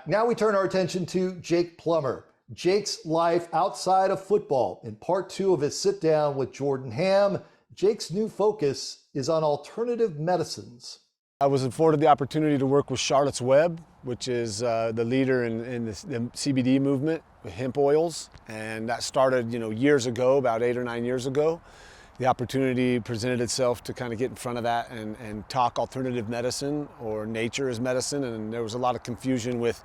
Now we turn our attention to Jake Plummer. Jake's life outside of football. In part two of his sit down with Jordan Ham, Jake's new focus is on alternative medicines. I was afforded the opportunity to work with Charlotte's Web, which is the leader in the CBD movement with hemp oils. And that started, years ago, about 8 or 9 years ago. The opportunity presented itself to kind of get in front of that and talk alternative medicine or nature as medicine. And there was a lot of confusion with,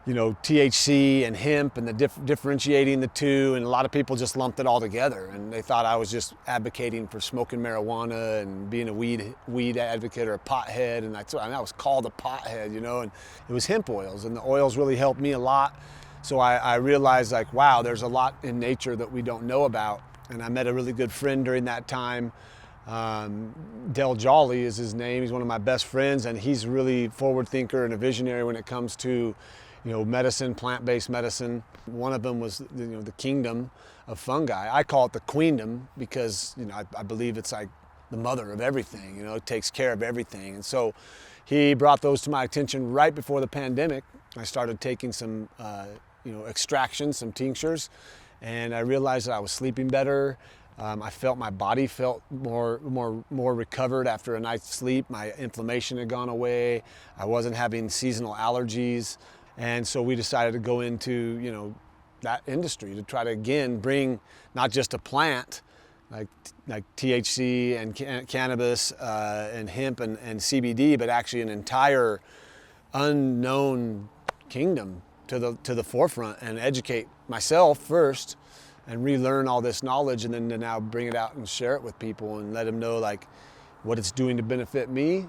THC and hemp and the differentiating the two. And a lot of people just lumped it all together. And they thought I was just advocating for smoking marijuana and being a weed advocate or a pothead. And I was called a pothead, and it was hemp oils. And the oils really helped me a lot. So I realized wow, there's a lot in nature that we don't know about. And I met a really good friend during that time. Del Jolly is his name. He's one of my best friends, and he's really forward thinker and a visionary when it comes to, medicine, plant-based medicine. One of them was, the kingdom of fungi. I call it the queendom because, I believe it's like the mother of everything. It takes care of everything. And so he brought those to my attention right before the pandemic. I started taking some, extractions, some tinctures. And I realized that I was sleeping better. I felt my body felt more recovered after a night's sleep. My inflammation had gone away. I wasn't having seasonal allergies. And so we decided to go into, that industry to try to, again, bring not just a plant like THC and cannabis and hemp and CBD, but actually an entire unknown kingdom to the forefront and educate myself first and relearn all this knowledge, and then to now bring it out and share it with people and let them know what it's doing to benefit me,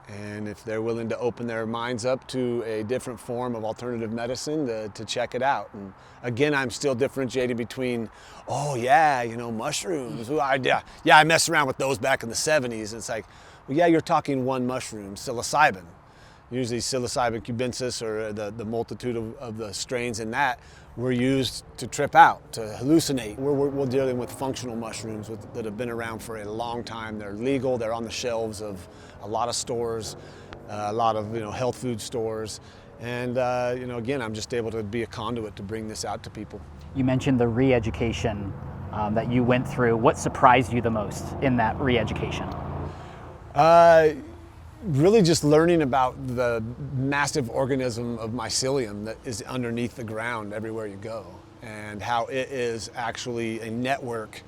and if they're willing to open their minds up to a different form of alternative medicine to check it out. And again, I'm still differentiating between, mushrooms. I messed around with those back in the 70s. It's like, well, yeah, you're talking one mushroom, psilocybin. Usually psilocybin cubensis, or the multitude of the strains in that, were used to trip out, to hallucinate. We're dealing with functional mushrooms that have been around for a long time. They're legal, they're on the shelves of a lot of stores, a lot of health food stores. And again, I'm just able to be a conduit to bring this out to people. You mentioned the re-education that you went through. What surprised you the most in that re-education? Really just learning about the massive organism of mycelium that is underneath the ground everywhere you go, and how it is actually a network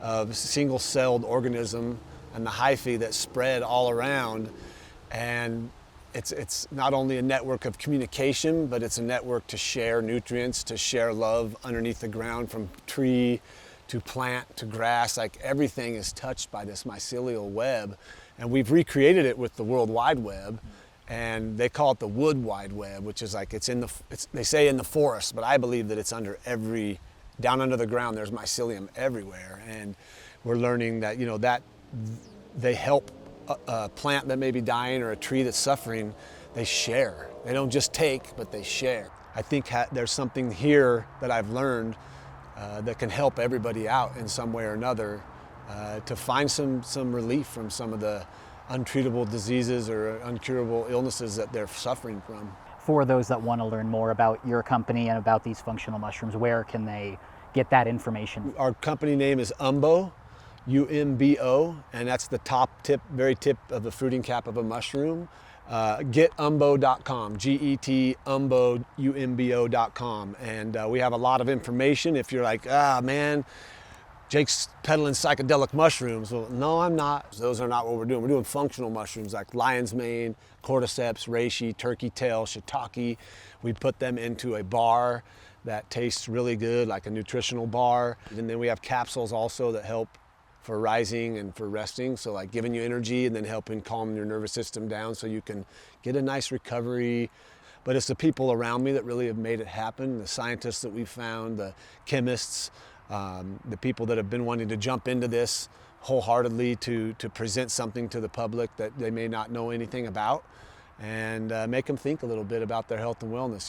of single-celled organism and the hyphae that spread all around. And it's not only a network of communication, but it's a network to share nutrients, to share love underneath the ground, from tree to plant to grass. Everything is touched by this mycelial web. And we've recreated it with the World Wide Web, and they call it the Wood Wide Web, which is they say in the forest, but I believe that it's down under the ground, there's mycelium everywhere. And we're learning that, that they help a plant that may be dying or a tree that's suffering. They share. They don't just take, but they share. I think there's something here that I've learned that can help everybody out in some way or another. To find some relief from some of the untreatable diseases or uncurable illnesses that they're suffering from. For those that want to learn more about your company and about these functional mushrooms, where can they get that information? Our company name is UMBO, UMBO, and that's the very tip of the fruiting cap of a mushroom. GetUmbo.com, GET UMBO.com, and we have a lot of information. If you're like, man, Jake's peddling psychedelic mushrooms. Well, no, I'm not. Those are not what we're doing. We're doing functional mushrooms like lion's mane, cordyceps, reishi, turkey tail, shiitake. We put them into a bar that tastes really good, like a nutritional bar. And then we have capsules also that help for rising and for resting. So giving you energy and then helping calm your nervous system down so you can get a nice recovery. But it's the people around me that really have made it happen. The scientists that we've found, the chemists, the people that have been wanting to jump into this wholeheartedly to present something to the public that they may not know anything about, and make them think a little bit about their health and wellness.